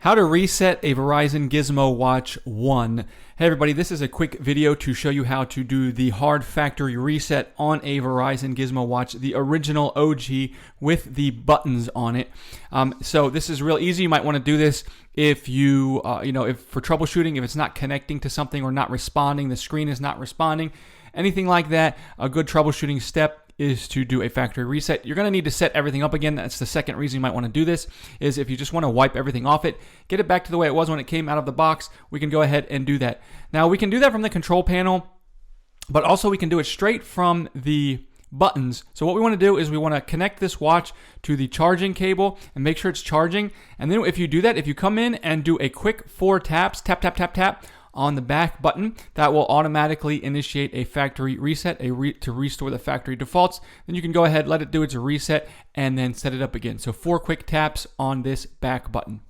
How to reset a Verizon GizmoWatch 1. Hey everybody, this is a quick video to show you how to do the hard factory reset on a Verizon GizmoWatch, the original OG with the buttons on it. So this is real easy. You might want to do this if you, if for troubleshooting, if it's not connecting to something or not responding, the screen is not responding, anything like that. A good troubleshooting step is to do a factory reset. You're going to need to set everything up again. That's the second reason you might want to do this, is if you just want to wipe everything off it, get it back to the way it was when it came out of the box, we can go ahead and do that. Now, we can do that from the control panel, but also we can do it straight from the buttons. So what we want to do is we want to connect this watch to the charging cable and make sure it's charging. And then if you do that, if you come in and do a quick 4 taps, tap, tap, tap, tap, on the back button, that will automatically initiate a factory reset, to restore the factory defaults. Then you can go ahead, let it do its reset, and then set it up again. So 4 quick taps on this back button.